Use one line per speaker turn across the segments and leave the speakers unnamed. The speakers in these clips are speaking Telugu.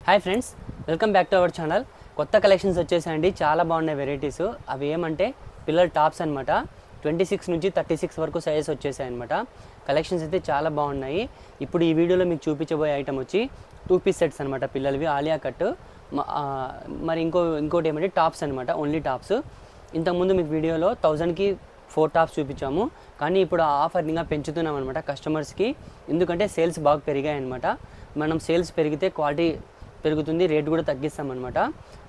Hi friends, welcome back to our channel. కొత్త కలెక్షన్స్ వచ్చేసాయండి. చాలా బాగున్నాయి వెరైటీస్. అవి ఏమంటే పిల్లల టాప్స్ అనమాట. 26 నుంచి 36 వరకు సైజెస్ వచ్చేసాయి అనమాట. కలెక్షన్స్ అయితే చాలా బాగున్నాయి. ఇప్పుడు ఈ వీడియోలో మీకు చూపించబోయే ఐటమ్ వచ్చి 2 పీస్ సెట్స్ అనమాట. పిల్లలవి ఆలియా కట్. మరి ఇంకోటి ఏమంటే టాప్స్ అనమాట, ఓన్లీ టాప్స్. ఇంతకుముందు మీకు వీడియోలో 1000కి 4 టాప్స్ చూపించాము, కానీ ఇప్పుడు ఆ ఆఫర్ ఇంకా పెంచుతున్నాం అనమాట కస్టమర్స్కి. ఎందుకంటే సేల్స్ బాగా పెరిగాయి అనమాట. మనం సేల్స్ పెరిగితే క్వాలిటీ పెరుగుతుంది, రేట్ కూడా తగ్గిస్తామన్నమాట.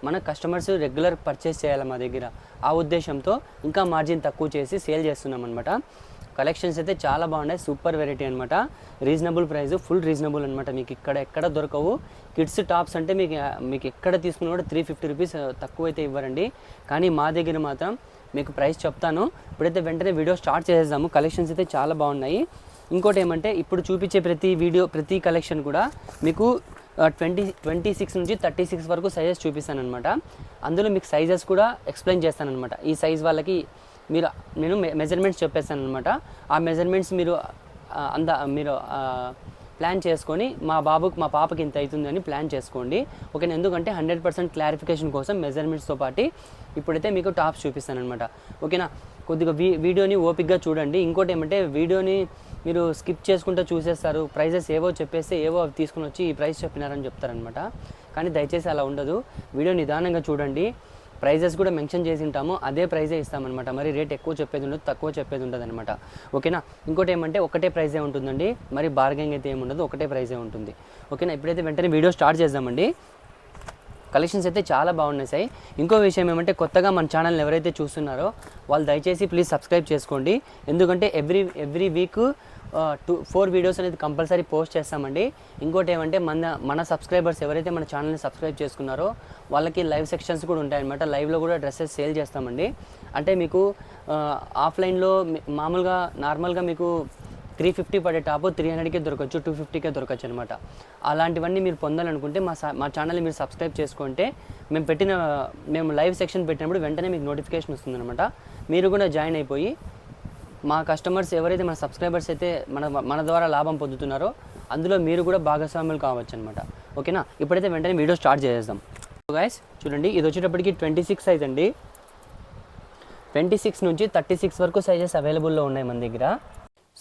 మన కస్టమర్స్ రెగ్యులర్ పర్చేస్ చేయాలి మా దగ్గర. ఆ ఉద్దేశంతో ఇంకా మార్జిన్ తక్కువ చేసి సేల్ చేస్తున్నాం అనమాట. కలెక్షన్స్ అయితే చాలా బాగున్నాయి. సూపర్ వెరైటీ అనమాట. రీజనబుల్ ప్రైస్, ఫుల్ రీజనబుల్ అనమాట. మీకు ఎక్కడ దొరకవు. కిడ్స్ టాప్స్ అంటే మీకు ఎక్కడ తీసుకున్నా కూడా 350 రూపీస్ తక్కువ అయితే ఇవ్వరండి. కానీ మా దగ్గర మాత్రం మీకు ప్రైస్ చెప్తాను. ఇప్పుడైతే వెంటనే వీడియో స్టార్ట్ చేసేద్దాము. కలెక్షన్స్ అయితే చాలా బాగున్నాయి. ఇంకోటి ఏమంటే ఇప్పుడు చూపించే ప్రతి కలెక్షన్ కూడా మీకు 26 నుంచి 36 వరకు సైజెస్ చూపిస్తాను అనమాట. అందులో మీకు సైజెస్ కూడా ఎక్స్ప్లెయిన్ చేస్తాను అనమాట. ఈ సైజ్ వాళ్ళకి నేను మెజర్మెంట్స్ చెప్పేస్తాను అనమాట. ఆ మెజర్మెంట్స్ మీరు ప్లాన్ చేసుకొని మా పాపకి ఇంత అవుతుందని ప్లాన్ చేసుకోండి, ఓకేనా. ఎందుకంటే 100% క్లారిఫికేషన్ కోసం మెజర్మెంట్స్తో పాటు ఇప్పుడైతే మీకు టాప్స్ చూపిస్తాను అనమాట, ఓకేనా. కొద్దిగా వీడియోని ఓపిక్గా చూడండి. ఇంకోటి ఏమంటే వీడియోని మీరు స్కిప్ చేసుకుంటూ చూసేస్తారు. ప్రైజెస్ ఏవో చెప్పేస్తే ఏవో అవి తీసుకుని వచ్చి ఈ ప్రైస్ చెప్పినారని చెప్తారనమాట. కానీ దయచేసి అలా ఉండదు. వీడియో నిదానంగా చూడండి. ప్రైజెస్ కూడా మెన్షన్ చేసి ఉంటాము, అదే ప్రైజే ఇస్తామన్నమాట. మరి రేట్ ఎక్కువ చెప్పేది ఉండదు, తక్కువ చెప్పేది ఉంటుంది అనమాట, ఓకేనా. ఇంకోటి ఏమంటే ఒకటే ప్రైజే ఉంటుందండి, మరి బార్గెనింగ్ అయితే ఏముండదు, ఒకటే ప్రైజే ఉంటుంది, ఓకేనా. ఇప్పుడైతే వెంటనే వీడియో స్టార్ట్ చేద్దామండి. కలెక్షన్స్ అయితే చాలా బాగున్నాయి సార్. ఇంకో విషయం ఏమంటే కొత్తగా మన ఛానల్ని ఎవరైతే చూస్తున్నారో వాళ్ళు దయచేసి ప్లీజ్ సబ్స్క్రైబ్ చేసుకోండి. ఎందుకంటే ఎవ్రీ వీక్ 4 వీడియోస్ అనేది కంపల్సరీ పోస్ట్ చేస్తామండి. ఇంకోటి ఏమంటే మన సబ్స్క్రైబర్స్ ఎవరైతే మన ఛానల్ని సబ్స్క్రైబ్ చేసుకున్నారో వాళ్ళకి లైవ్ సెక్షన్స్ కూడా ఉంటాయన్నమాట. లైవ్లో కూడా డ్రెస్సెస్ సేల్ చేస్తామండి. అంటే మీకు ఆఫ్లైన్లో నార్మల్గా మీకు 350 పడే టాపు 300కే దొరకచ్చు, 250కే దొరకచ్చు అనమాట. అలాంటివన్నీ మీరు పొందాలనుకుంటే మా ఛానల్ని మీరు సబ్స్క్రైబ్ చేసుకుంటే మేము లైవ్ సెక్షన్ పెట్టినప్పుడు వెంటనే మీకు నోటిఫికేషన్ వస్తుందన్నమాట. మీరు కూడా జాయిన్ అయిపోయి మా కస్టమర్స్ ఎవరైతే మన సబ్స్క్రైబర్స్ అయితే మన ద్వారా లాభం పొందుతున్నారో అందులో మీరు కూడా భాగస్వాములు కావచ్చు అనమాట, ఓకేనా. ఇప్పుడైతే వెంటనే వీడియో స్టార్ట్ చేసేద్దాం. గైస్ చూడండి, ఇది వచ్చేటప్పటికి 26 సైజ్ అండి. 26 నుంచి 36 వరకు సైజెస్ అవైలబుల్లో ఉన్నాయి మన దగ్గర.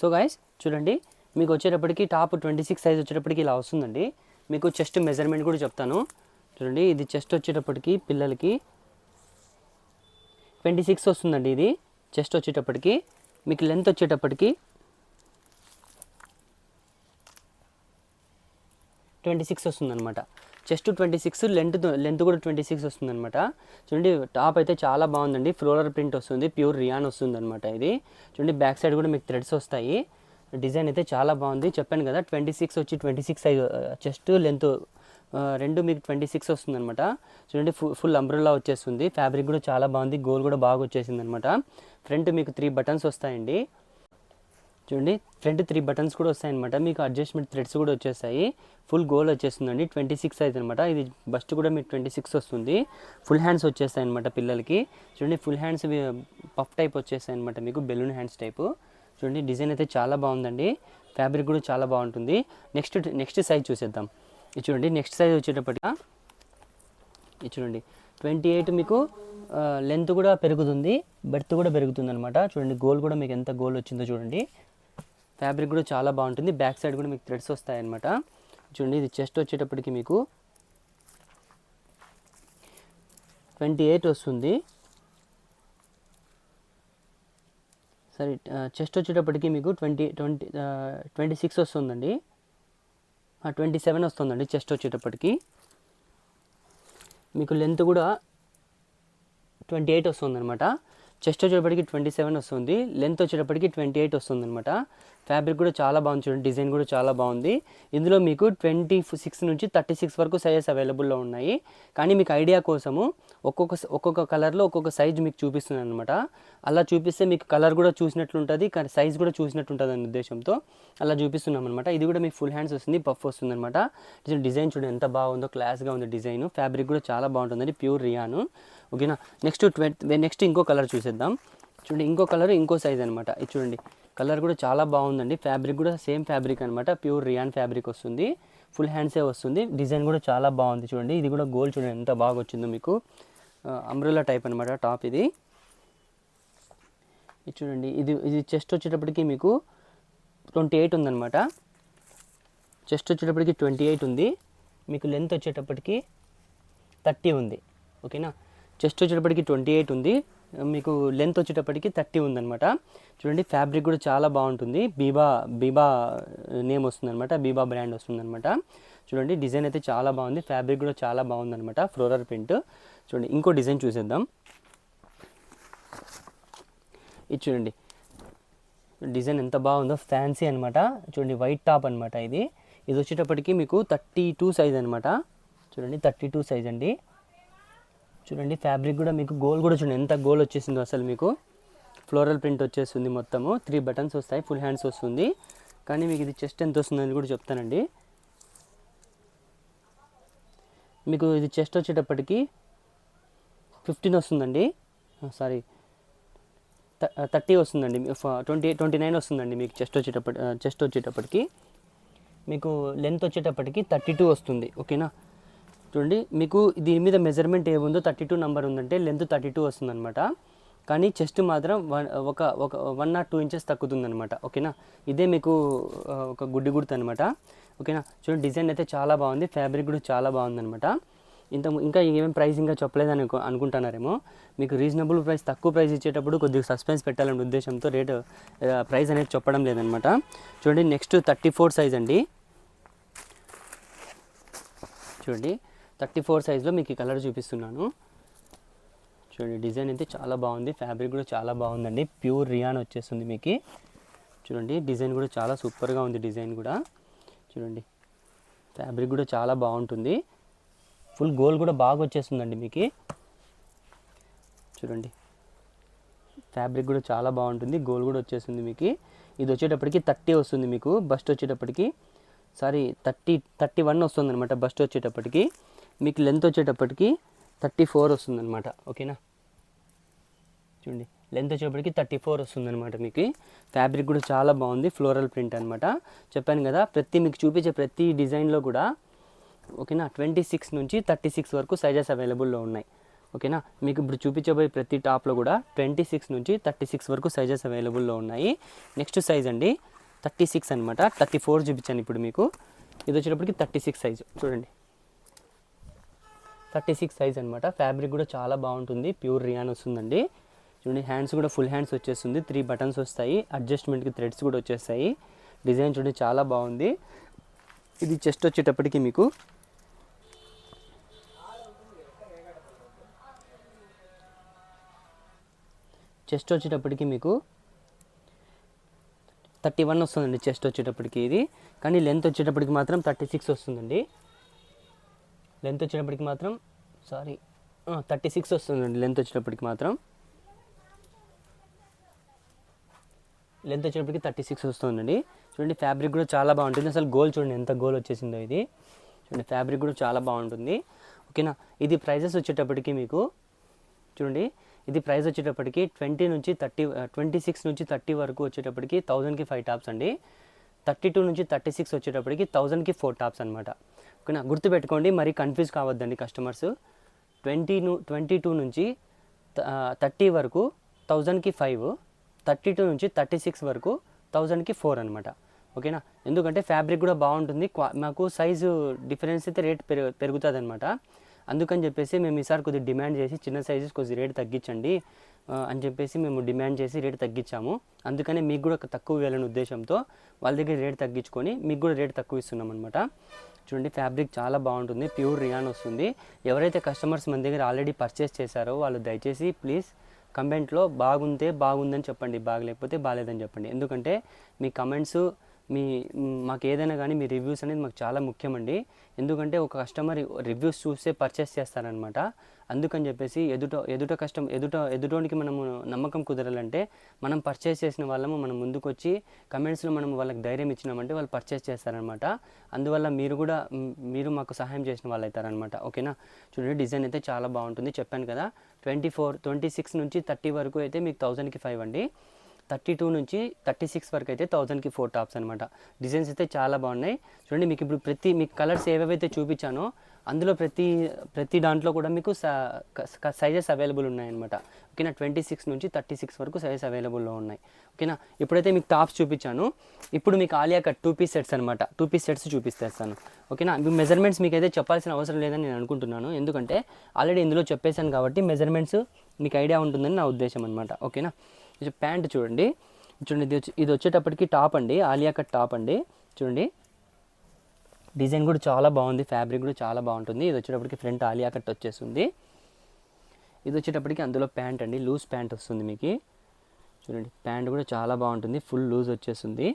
సో గైస్ చూడండి, మీకు వచ్చేటప్పటికి టాప్ 26 సైజ్ వచ్చేటప్పటికి ఇలా వస్తుందండి. మీకు చెస్ట్ మెజర్మెంట్ కూడా చెప్తాను చూడండి. ఇది చెస్ట్ వచ్చేటప్పటికి పిల్లలకి 26 వస్తుందండి. ఇది చెస్ట్ వచ్చేటప్పటికి. మీకు లెంత్ వచ్చేటప్పటికి 26 వస్తుందన్నమాట. చెస్ట్ 26, లెంత్ కూడా 26 వస్తుందన్నమాట. చూడండి, టాప్ అయితే చాలా బాగుందండి. ఫ్లోరల్ ప్రింట్ వస్తుంది, ప్యూర్ రియాన్ వస్తుందన్నమాట. ఇది చూడండి, బ్యాక్ సైడ్ కూడా మీకు థ్రెడ్స్ వస్తాయి. డిజైన్ అయితే చాలా బాగుంది. చెప్పాను కదా 26 సైజ్ చెస్ట్ లెంత్ రెండు మీకు 26 వస్తుందన్నమాట. చూడండి, ఫుల్ అంబ్రెల్లా వచ్చేస్తుంది. ఫ్యాబ్రిక్ కూడా చాలా బాగుంది, గోల్ కూడా బాగా వచ్చేసింది అనమాట. ఫ్రంట్ మీకు 3 బటన్స్ వస్తాయండి. చూడండి, ఫ్రంట్ 3 బటన్స్ కూడా వస్తాయన్నమాట. మీకు అడ్జస్ట్మెంట్ థ్రెడ్స్ కూడా వచ్చేస్తాయి. ఫుల్ గోల్ వచ్చేస్తుందండి. 26 సైజ్ అనమాట. ఇది బస్ట్ కూడా మీకు 26 వస్తుంది. ఫుల్ హ్యాండ్స్ వచ్చేస్తాయి అనమాట పిల్లలకి. చూడండి, ఫుల్ హ్యాండ్స్ పఫ్ టైప్ వచ్చేస్తాయి అనమాట, మీకు బెలూన్ హ్యాండ్స్ టైపు. చూడండి, డిజైన్ అయితే చాలా బాగుందండి. ఫ్యాబ్రిక్ కూడా చాలా బాగుంటుంది. నెక్స్ట్ సైజ్ చూసేద్దాం. ఇది చూడండి, నెక్స్ట్ సైజ్ వచ్చేటప్పటికి ఇది చూడండి 28 మీకు లెంత్ కూడా పెరుగుతుంది, బెర్త్ కూడా పెరుగుతుంది అనమాట. చూడండి, గోల్ కూడా మీకు ఎంత గోల్ వచ్చిందో చూడండి. ఫ్యాబ్రిక్ కూడా చాలా బాగుంటుంది. బ్యాక్ సైడ్ కూడా మీకు థ్రెడ్స్ వస్తాయి అనమాట. చూడండి, ఇది చెస్ట్ వచ్చేటప్పటికి మీకు 28 వస్తుంది. సరే, చెస్ట్ వచ్చేటప్పటికి మీకు 26 వస్తుందండి. 27 వస్తుందండి చెస్ట్ వచ్చేటప్పటికి. మీకు లెంత్ కూడా 28 వస్తుందన్నమాట. చెస్ట్ వచ్చేటప్పటికి 27 వస్తుంది, లెంత్ వచ్చేటప్పటికి 28 వస్తుందన్నమాట. ఫ్యాబ్రిక్ కూడా చాలా బాగుంది. చూడండి, డిజైన్ కూడా చాలా బాగుంది. ఇందులో మీకు 26 నుంచి 36 వరకు సైజెస్ అవైలబుల్లో ఉన్నాయి. కానీ మీకు ఐడియా కోసము ఒక్కొక్క కలర్లో ఒక్కొక్క సైజ్ మీకు చూపిస్తున్నాను అనమాట. అలా చూపిస్తే మీకు కలర్ కూడా చూసినట్లు ఉంటుంది, కానీ సైజ్ కూడా చూసినట్టు ఉంటుంది అనే ఉద్దేశంతో అలా చూపిస్తున్నాం అనమాట. ఇది కూడా మీకు ఫుల్ హ్యాండ్స్ వస్తుంది, పఫ్ వస్తుంది అనమాట. డిజైన్ చూడండి ఎంత బాగుందో, క్లాస్గా ఉంది డిజైన్. ఫ్యాబ్రిక్ కూడా చాలా బాగుంటుందండి, ప్యూర్ రియాను, ఓకేనా. నెక్స్ట్ ఇంకో కలర్ చూసేద్దాం. చూడండి, ఇంకో కలర్ ఇంకో సైజ్ అనమాట. ఇది చూడండి, కలర్ కూడా చాలా బాగుందండి. ఫ్యాబ్రిక్ కూడా సేమ్ ఫ్యాబ్రిక్ అనమాట, ప్యూర్ రియాన్ ఫ్యాబ్రిక్ వస్తుంది. ఫుల్ హ్యాండ్సే వస్తుంది. డిజైన్ కూడా చాలా బాగుంది చూడండి. ఇది కూడా గోల్డ్ చూడండి ఎంత బాగా వచ్చిందో మీకు. అంబ్రెల్లా టైప్ అనమాట టాప్ ఇది. ఇది చూడండి, ఇది చెస్ట్ వచ్చేటప్పటికి మీకు 28 ఉందన్నమాట. చెస్ట్ వచ్చేటప్పటికి 28 ఉంది. మీకు లెంత్ వచ్చేటప్పటికి 30 ఉంది. ఓకేనా, చెస్ట్ వచ్చేటప్పటికి 28 ఉంది, మీకు లెంత్ వచ్చేటప్పటికి 30 ఉందన్నమాట. చూడండి ఫ్యాబ్రిక్ కూడా చాలా బాగుంటుంది. బీబా నేమ్ వస్తుందన్నమాట, బీబా బ్రాండ్ వస్తుందన్నమాట. చూడండి డిజైన్ అయితే చాలా బాగుంది, ఫ్యాబ్రిక్ కూడా చాలా బాగుందన్నమాట, ఫ్లోరల్ ప్రింట్. చూడండి ఇంకో డిజైన్ చూసేద్దాం. ఇది చూడండి డిజైన్ ఎంత బాగుందో, ఫ్యాన్సీ అనమాట. చూడండి వైట్ టాప్ అనమాట ఇది. ఇది వచ్చేటప్పటికి మీకు 32 సైజ్ అనమాట. చూడండి 32 సైజ్ అండి. చూడండి ఫ్యాబ్రిక్ కూడా మీకు గోల్ కూడా చూడండి ఎంత గోల్ వచ్చేసిందో అసలు. మీకు ఫ్లోరల్ ప్రింట్ వచ్చేస్తుంది, మొత్తము 3 బటన్స్ వస్తాయి, ఫుల్ హ్యాండ్స్ వస్తుంది. కానీ మీకు ఇది చెస్ట్ ఎంత వస్తుందని కూడా చెప్తానండి. మీకు ఇది చెస్ట్ వచ్చేటప్పటికి 15 వస్తుందండి, సారీ 30 వస్తుందండి, 29 వస్తుందండి మీకు చెస్ట్ వచ్చేటప్పటికి. మీకు లెంత్ వచ్చేటప్పటికి 32 వస్తుంది. ఓకేనా, చూడండి మీకు దీని మీద మెజర్మెంట్ ఏముందో 32 నెంబర్ ఉందంటే లెంత్ 32 వస్తుందన్నమాట. కానీ చెస్ట్ మాత్రం ఒక 1 or 2 ఇంచెస్ తగ్గుతుందన్నమాట. ఓకేనా, ఇదే మీకు ఒక గుడ్డి గుర్తు అనమాట. ఓకేనా, చూడండి డిజైన్ అయితే చాలా బాగుంది, ఫ్యాబ్రిక్ కూడా చాలా బాగుందన్నమాట. ఇంకా ఏమేమి ప్రైస్ ఇంకా చెప్పలేదని అనుకుంటున్నారేమో. మీకు రీజనబుల్ ప్రైస్, తక్కువ ప్రైస్ ఇచ్చేటప్పుడు కొద్దిగా సస్పెన్స్ పెట్టాలనే ఉద్దేశంతో ప్రైస్ అనేది చెప్పడం లేదనమాట. చూడండి నెక్స్ట్ 34 సైజ్ అండి. చూడండి 34 సైజ్లో మీకు ఈ కలర్ చూపిస్తున్నాను. చూడండి డిజైన్ అయితే చాలా బాగుంది, ఫ్యాబ్రిక్ కూడా చాలా బాగుందండి, ప్యూర్ రియాన్ వచ్చేస్తుంది మీకు. చూడండి డిజైన్ కూడా చాలా సూపర్గా ఉంది, డిజైన్ కూడా చూడండి, ఫ్యాబ్రిక్ కూడా చాలా బాగుంటుంది, ఫుల్ గోల్ కూడా బాగా వచ్చేస్తుందండి మీకు. చూడండి ఫ్యాబ్రిక్ కూడా చాలా బాగుంటుంది, గోల్ కూడా వచ్చేస్తుంది మీకు. ఇది వచ్చేటప్పటికి 30 వస్తుంది మీకు. బస్ట్ వచ్చేటప్పటికి 31 వస్తుంది అనమాట బస్ట్ వచ్చేటప్పటికి. మీకు లెంత్ వచ్చేటప్పటికి 34 వస్తుంది అనమాట. ఓకేనా, చూడండి లెంత్ వచ్చేటప్పటికి 34 వస్తుంది అనమాట మీకు. ఫ్యాబ్రిక్ కూడా చాలా బాగుంది, ఫ్లోరల్ ప్రింట్ అనమాట. చెప్పాను కదా, మీకు చూపించే ప్రతి డిజైన్లో కూడా ఓకేనా 26 నుంచి 36 వరకు సైజెస్ అవైలబుల్లో ఉన్నాయి. ఓకేనా, మీకు ఇప్పుడు చూపించబోయే ప్రతి టాప్లో కూడా 26 నుంచి 36 వరకు సైజెస్ అవైలబుల్లో ఉన్నాయి. నెక్స్ట్ సైజ్ అండి 36 అనమాట. 34 చూపించాను ఇప్పుడు మీకు. ఇది వచ్చేటప్పటికి 36 సైజు. చూడండి 36 సైజ్ అనమాట. ఫ్యాబ్రిక్ కూడా చాలా బాగుంటుంది, ప్యూర్ రియాన్ వస్తుందండి. చూడండి హ్యాండ్స్ కూడా ఫుల్ హ్యాండ్స్ వచ్చేస్తుంది, 3 బటన్స్ వస్తాయి, అడ్జస్ట్మెంట్కి థ్రెడ్స్ కూడా వచ్చేస్తాయి. డిజైన్ చూడండి చాలా బాగుంది. ఇది చెస్ట్ వచ్చేటప్పటికి మీకు చెస్ట్ వచ్చేటప్పటికి మీకు 31 వస్తుందండి చెస్ట్ వచ్చేటప్పటికి ఇది. కానీ లెంత్ వచ్చేటప్పటికి మాత్రం 36 వస్తుందండి. లెంత్ వచ్చేటప్పటికి మాత్రం 36 వస్తుందండి. లెంత్ వచ్చేటప్పటికి మాత్రం లెంత్ వచ్చేటప్పటికి 36 వస్తుందండి. చూడండి ఫ్యాబ్రిక్ కూడా చాలా బాగుంటుంది. అసలు గోల్ చూడండి ఎంత గోల్ వచ్చేసిందో ఇది. చూడండి ఫ్యాబ్రిక్ కూడా చాలా బాగుంటుంది. ఓకేనా, ఇది ప్రైజెస్ వచ్చేటప్పటికి మీకు చూడండి, ఇది ప్రైస్ వచ్చేటప్పటికి 26 నుంచి 30 వరకు వచ్చేటప్పటికి 1000కి 5 టాప్స్ అండి. 32 నుంచి 36 వచ్చేటప్పటికి 1000కి 4 టాప్స్ అనమాట. ఓకేనా, గుర్తుపెట్టుకోండి, మరి కన్ఫ్యూజ్ కావద్దండి కస్టమర్స్. 22 నుంచి 30 వరకు 1000కి 5, 32 నుంచి 36 వరకు 1000కి 4 అనమాట. ఓకేనా, ఎందుకంటే ఫ్యాబ్రిక్ కూడా బాగుంటుంది, మాకు సైజు డిఫరెన్స్ అయితే రేట్ పెరుగుతుంది అనమాట. అందుకని చెప్పేసి మేము ఈసారి కొద్దిగా డిమాండ్ చేసి చిన్న సైజెస్ కొద్దిగా రేట్ తగ్గించండి అని చెప్పేసి మేము డిమాండ్ చేసి రేట్ తగ్గించాము. అందుకనే మీకు కూడా తక్కువ వేయాలనే ఉద్దేశంతో వాళ్ళ దగ్గర రేట్ తగ్గించుకొని మీకు కూడా రేట్ తక్కువ ఇస్తున్నాం అనమాట. చూడండి ఫ్యాబ్రిక్ చాలా బాగుంటుంది, ప్యూర్ రియాన్ వస్తుంది. ఎవరైతే కస్టమర్స్ మన దగ్గర ఆల్రెడీ పర్చేస్ చేశారో వాళ్ళు దయచేసి ప్లీజ్ కమెంట్లో బాగుందని చెప్పండి, బాగలేకపోతే బాగాలేదని చెప్పండి. ఎందుకంటే మీ కమెంట్స్ మాకు ఏదైనా కానీ మీ రివ్యూస్ అనేది మాకు చాలా ముఖ్యమండి. ఎందుకంటే ఒక కస్టమర్ రివ్యూస్ చూస్తే పర్చేస్ చేస్తారనమాట. అందుకని చెప్పేసి ఎదుటోనికి మనము నమ్మకం కుదరాలంటే మనం పర్చేస్ చేసిన వాళ్ళము మనం ముందుకు వచ్చి కమెంట్స్లో మనం వాళ్ళకి ధైర్యం ఇచ్చినామంటే వాళ్ళు పర్చేస్ చేస్తారనమాట. అందువల్ల మీరు మాకు సహాయం చేసిన వాళ్ళు అవుతారనమాట. ఓకేనా, చూడండి డిజైన్ అయితే చాలా బాగుంటుంది. చెప్పాను కదా 26 నుంచి 30 వరకు అయితే మీకు 1000కి 5 అండి. 32 నుంచి 36 వరకు అయితే 1000కి 4 టాప్స్ అనమాట. డిజైన్స్ అయితే చాలా బాగున్నాయి. చూడండి మీకు ఇప్పుడు మీకు కలర్స్ ఏవేవైతే చూపించానో అందులో ప్రతి దాంట్లో కూడా మీకు సైజెస్ అవైలబుల్ ఉన్నాయన్నమాట. ఓకేనా, 26 నుంచి 36 వరకు సైజెస్ అవైలబుల్లో ఉన్నాయి. ఓకేనా, ఇప్పుడైతే మీకు టాప్స్ చూపించాను. ఇప్పుడు మీకు ఆలియా కట్ 2 పీస్ సెట్స్ అనమాట. 2 పీస్ సెట్స్ చూపిస్తాను. ఓకేనా, మెజర్మెంట్స్ మీకు అయితే చెప్పాల్సిన అవసరం లేదని నేను అనుకుంటున్నాను. ఎందుకంటే ఆల్రెడీ ఇందులో చెప్పేశాను కాబట్టి మెజర్మెంట్స్ మీకు ఐడియా ఉంటుందని నా ఉద్దేశం అనమాట. ఓకేనా, ప్యాంట్ చూడండి. ఇది వచ్చేటప్పటికి టాప్ అండి, ఆలియా కట్ టాప్ అండి. చూడండి డిజైన్ కూడా చాలా బాగుంది, ఫ్యాబ్రిక్ కూడా చాలా బాగుంటుంది. ఇది వచ్చేటప్పటికి ఫ్రంట్ ఆలియా కట్ వచ్చేస్తుంది. ఇది వచ్చేటప్పటికి అందులో ప్యాంట్ అండి, లూజ్ ప్యాంట్ వస్తుంది మీకు. చూడండి ప్యాంట్ కూడా చాలా బాగుంటుంది, ఫుల్ లూజ్ వచ్చేస్తుంది.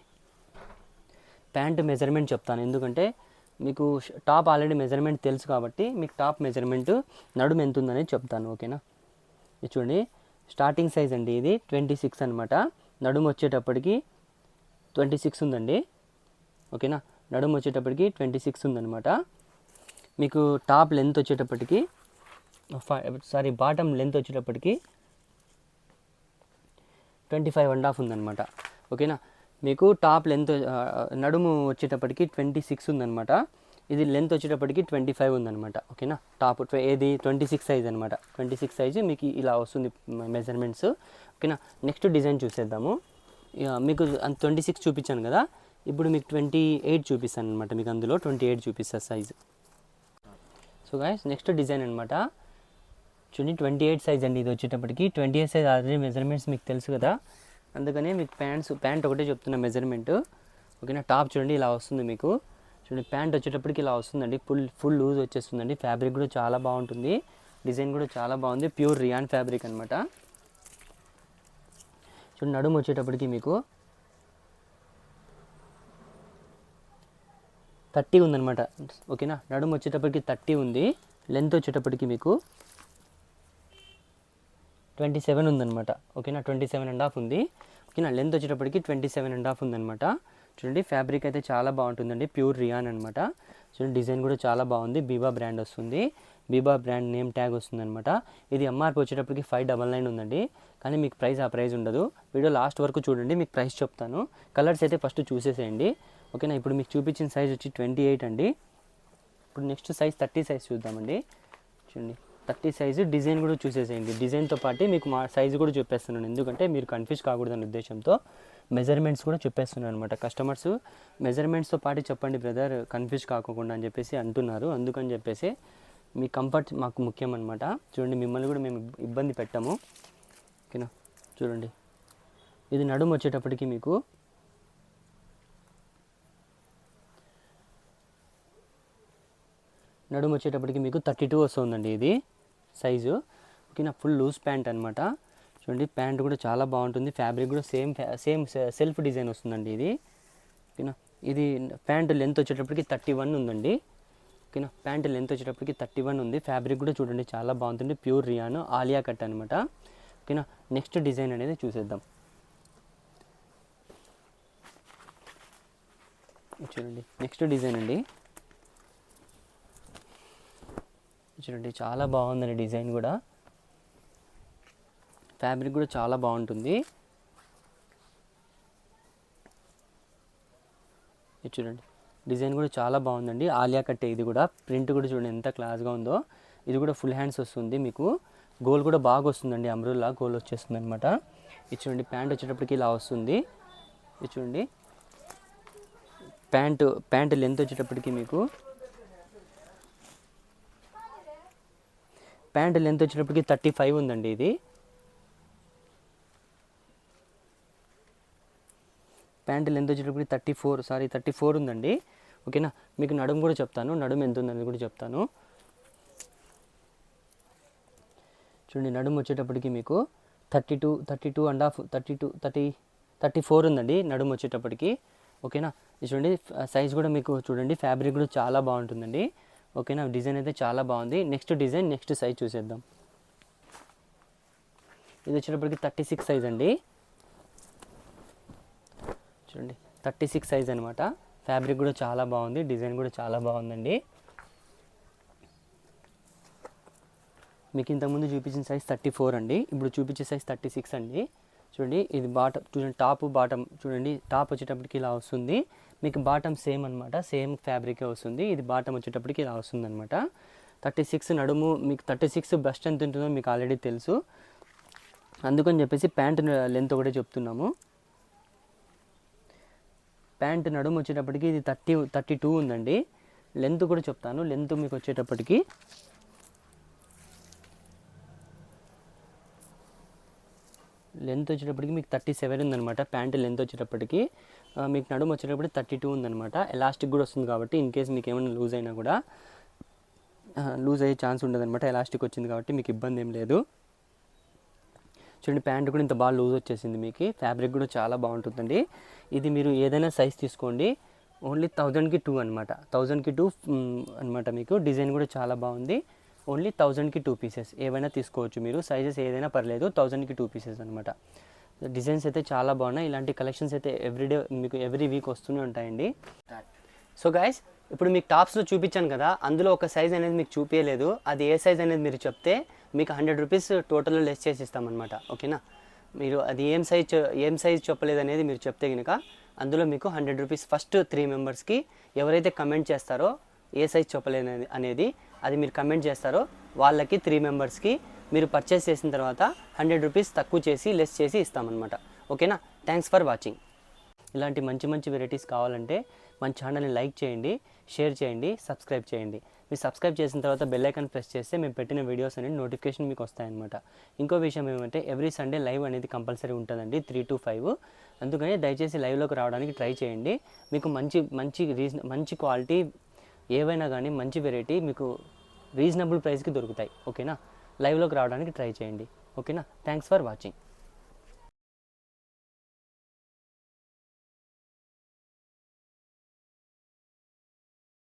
ప్యాంట్ మెజర్మెంట్ చెప్తాను, ఎందుకంటే మీకు టాప్ ఆల్రెడీ మెజర్మెంట్ తెలుసు కాబట్టి మీకు టాప్ మెజర్మెంట్ నడుము ఎంత ఉందనేది చెప్తాను. ఓకేనా, ఇది చూడండి స్టార్టింగ్ సైజ్ అండి, ఇది 26 అనమాట. నడుము వచ్చేటప్పటికి 26 ఉందండి. ఓకేనా, నడుము వచ్చేటప్పటికి 26 ఉందన్నమాట. మీకు టాప్ లెంత్ వచ్చేటప్పటికి బాటమ్ లెంత్ వచ్చేటప్పటికి 25.5 ఉందన్నమాట. ఓకేనా, మీకు టాప్ లెంత్ నడుము వచ్చేటప్పటికి 26 ఉందన్నమాట. ఇది లెంత్ వచ్చేటప్పటికి 25 ఉందన్నమాట. ఓకేనా, టాప్ ఏది 26 సైజ్ అనమాట. 26 సైజు మీకు ఇలా వస్తుంది మెజర్మెంట్స్. ఓకేనా, నెక్స్ట్ డిజైన్ చూసేద్దాము. మీకు 26 చూపించాను కదా, ఇప్పుడు మీకు 28 చూపిస్తాను అనమాట. మీకు అందులో 28 చూపిస్తాను size. So guys next design అనమాట. చూడండి 28 సైజ్ అండి. ఇది వచ్చేటప్పటికి 28 సైజ్ ఆల్రెడీ మెజర్మెంట్స్ మీకు తెలుసు కదా, అందుకనే మీకు ప్యాంట్ ఒకటే చెప్తున్న మెజర్మెంట్. ఓకేనా, టాప్ చూడండి ఇలా వస్తుంది మీకు. చూడండి ప్యాంట్ వచ్చేటప్పటికి ఇలా వస్తుందండి, ఫుల్ లూజ్ వచ్చేస్తుందండి. ఫ్యాబ్రిక్ కూడా చాలా బాగుంటుంది, డిజైన్ కూడా చాలా బాగుంది, ప్యూర్ రియాన్ ఫ్యాబ్రిక్ అనమాట. చూడండి నడుము వచ్చేటప్పటికి మీకు 30 ఉందన్నమాట. ఓకేనా, నడుము వచ్చేటప్పటికి 30 ఉంది. లెంత్ వచ్చేటప్పటికి మీకు 27 ఉందన్నమాట. ఓకేనా, 27.5 ఉంది. ఓకేనా, లెంత్ వచ్చేటప్పటికి 27.5 ఉందన్నమాట. చూడండి ఫ్యాబ్రిక్ అయితే చాలా బాగుంటుందండి, ప్యూర్ రియాన్ అనమాట. చూడండి డిజైన్ కూడా చాలా బాగుంది, బీబా బ్రాండ్ వస్తుంది, బీబా బ్రాండ్ నేమ్ ట్యాగ్ వస్తుందన్నమాట. ఇది ఎంఆర్పి వచ్చేటప్పటికి 599 ఉందండి, కానీ మీకు ఆ ప్రైస్ ఉండదు. వీడియో లాస్ట్ వరకు చూడండి, మీకు ప్రైస్ చెప్తాను. కలర్స్ అయితే ఫస్ట్ చూసేసేయండి. ఓకేనా, ఇప్పుడు మీకు చూపించిన సైజ్ వచ్చి 28 అండి. ఇప్పుడు నెక్స్ట్ సైజ్ 30 సైజ్ చూద్దామండి. చూడండి 30 సైజు డిజైన్ కూడా చూసేసేయండి. డిజైన్తో పాటు మీకు మా సైజు కూడా చెప్పేస్తున్నాను, ఎందుకంటే మీరు కన్ఫ్యూజ్ కాకూడదనే ఉద్దేశంతో మెజర్మెంట్స్ కూడా చెప్పేస్తున్నాను అనమాట. కస్టమర్స్ మెజర్మెంట్స్తో పాటు చెప్పండి బ్రదర్, కన్ఫ్యూజ్ కాకుండా అని చెప్పేసి అంటున్నారు. అందుకని చెప్పేసి మీ కంఫర్ట్ మాకు ముఖ్యం అనమాట. చూడండి మిమ్మల్ని కూడా మేము ఇబ్బంది పెట్టాము. ఓకేనా, చూడండి ఇది నడుము వచ్చేటప్పటికి మీకు నడుము వచ్చేటప్పటికి మీకు 32 వస్తుందండి ఇది సైజు. ఓకేనా, ఫుల్ లూజ్ ప్యాంట్ అనమాట. చూడండి ప్యాంట్ కూడా చాలా బాగుంటుంది, ఫ్యాబ్రిక్ కూడా సేమ్ సెల్ఫ్ డిజైన్ వస్తుందండి ఇది. ఓకేనా, ఇది ప్యాంట్ లెంత్ వచ్చేటప్పటికి 31 ఉందండి. ఓకేనా, ప్యాంట్ లెంత్ వచ్చేటప్పటికి 31 ఉంది. ఫ్యాబ్రిక్ కూడా చూడండి చాలా బాగుంటుంది, ప్యూర్ రియాన్ ఆలియా కట్ అనమాట. ఓకేనా, నెక్స్ట్ డిజైన్ అనేది చూసేద్దాం. చూడండి నెక్స్ట్ డిజైన్ అండి. చూడండి చాలా బాగుందండి డిజైన్ కూడా, ఫ్యాబ్రిక్ కూడా చాలా బాగుంటుంది. చూడండి డిజైన్ కూడా చాలా బాగుందండి, ఆలియా కట్టే. ఇది కూడా ప్రింట్ కూడా చూడండి ఎంత క్లాస్గా ఉందో. ఇది కూడా ఫుల్ హ్యాండ్స్ వస్తుంది మీకు, గోల్ కూడా బాగా వస్తుందండి, అమ్రుల్లా గోల్ వచ్చేస్తుంది అనమాట. ఇది చూడండి ప్యాంట్ వచ్చేటప్పటికి ఇలా వస్తుంది. ఇది చూడండి ప్యాంట్ లెంత్ వచ్చేటప్పటికి మీకు ప్యాంట్ లెంత్ వచ్చేటప్పటికి 35 ఉందండి. ఇది ప్యాంట్ లెంత్ వచ్చేటప్పటికి 34 ఉందండి. ఓకేనా, మీకు నడుము కూడా చెప్తాను, నడుము ఎంత ఉందని కూడా చెప్తాను. చూడండి నడుము వచ్చేటప్పటికి మీకు 34 ఉందండి నడుము వచ్చేటప్పటికి. ఓకేనా, చూడండి సైజ్ కూడా మీకు చూడండి, ఫ్యాబ్రిక్ కూడా చాలా బాగుంటుందండి. ఓకేనా, డిజైన్ అయితే చాలా బాగుంది. నెక్స్ట్ డిజైన్ నెక్స్ట్ సైజ్ చూసేద్దాం. ఇది వచ్చేటప్పటికి 36 సైజ్ అండి. చూడండి 36 సైజ్ అనమాట. ఫ్యాబ్రిక్ కూడా చాలా బాగుంది, డిజైన్ కూడా చాలా బాగుందండి. మీకు ఇంతకుముందు చూపించిన సైజ్ 34 అండి, ఇప్పుడు చూపించే సైజ్ 36 అండి. చూడండి ఇది బాటమ్ చూడండి, టాప్ బాటమ్ చూడండి, టాప్ వచ్చేటప్పటికి ఇలా వస్తుంది మీకు. బాటమ్ సేమ్ అనమాట, సేమ్ ఫ్యాబ్రికే వస్తుంది. ఇది బాటమ్ వచ్చేటప్పటికి ఇలా వస్తుంది అనమాట. 36 నడుము, మీకు 36 బస్ట్ ఎంత ఉంటుందో మీకు ఆల్రెడీ తెలుసు. అందుకని చెప్పేసి ప్యాంట్ లెంత్ ఒకటే చెప్తున్నాము. ప్యాంట్ నడుము వచ్చేటప్పటికి ఇది 32 ఉందండి. లెంత్ కూడా చెప్తాను. లెంత్ మీకు వచ్చేటప్పటికి మీకు 37 ఉందన్నమాట. ప్యాంట్ లెంత్ వచ్చేటప్పటికి మీకు నడుము వచ్చేటప్పటికి 32 ఉందన్నమాట. ఎలాస్టిక్ కూడా వస్తుంది కాబట్టి ఇన్ కేస్ మీకు ఏమైనా లూజ్ అయినా కూడా లూజ్ అయ్యే ఛాన్స్ ఉండదు అనమాట. ఎలాస్టిక్ వచ్చింది కాబట్టి మీకు ఇబ్బంది ఏం లేదు. చూడండి ప్యాంట్ కూడా ఇంత బాగా లూజ్ వచ్చేసింది మీకు. ఫ్యాబ్రిక్ కూడా చాలా బాగుంటుందండి. ఇది మీరు ఏదైనా సైజ్ తీసుకోండి. ఓన్లీ 1000కి 2 అనమాట. 1000కి 2 అనమాట. మీకు డిజైన్ కూడా చాలా బాగుంది. ఓన్లీ 1000కి 2 పీసెస్ ఏవైనా తీసుకోవచ్చు మీరు. సైజెస్ ఏదైనా పర్లేదు. 1000కి 2 పీసెస్ అనమాట. డిజైన్స్ అయితే చాలా బాగున్నాయి. ఇలాంటి కలెక్షన్స్ అయితే ఎవ్రీడే మీకు ఎవ్రీ వీక్ వస్తూనే ఉంటాయండి. సో గైస్, ఇప్పుడు మీకు టాప్స్లో చూపించాను కదా, అందులో ఒక సైజ్ అనేది మీకు చూపించలేదు. అది ఏ సైజ్ అనేది మీరు చెప్తే మీకు 100 రూపీస్ టోటల్లో లెస్ చేసి ఇస్తామన్నమాట. ఓకేనా? మీరు అది ఏం సైజ్ చెప్పలేదు అనేది మీరు చెప్తే కనుక అందులో మీకు 100 రూపీస్ ఫస్ట్ 3 మెంబర్స్కి ఎవరైతే కమెంట్ చేస్తారో ఏ సైజ్ చెప్పలేదు అనేది అది మీరు కమెంట్ చేస్తారో వాళ్ళకి 3 మెంబర్స్కి మీరు పర్చేస్ చేసిన తర్వాత 100 రూపీస్ తక్కువ చేసి లెస్ చేసి ఇస్తామన్నమాట. ఓకేనా? Thanks for watching. ఇలాంటి మంచి మంచి వెరైటీస్ కావాలంటే మన ఛానల్ని లైక్ చేయండి, షేర్ చేయండి, సబ్స్క్రైబ్ చేయండి. మీరు సబ్స్క్రైబ్ చేసిన తర్వాత బెల్ ఐకాన్ ప్రెస్ చేస్తే మేము పెట్టిన వీడియోస్ అనేది నోటిఫికేషన్ మీకు వస్తాయన్నమాట. ఇంకో విషయం ఏమంటే ఎవ్రీ సండే లైవ్ అనేది కంపల్సరీ ఉంటుందండి 3 to 5. అందుకని దయచేసి లైవ్లోకి రావడానికి ట్రై చేయండి. మీకు మంచి క్వాలిటీ ఏవైనా కానీ మంచి వెరైటీ మీకు రీజనబుల్ ప్రైస్కి దొరుకుతాయి. ఓకేనా? లైవ్లోకి రావడానికి ట్రై చేయండి. ఓకేనా? Thanks for watching.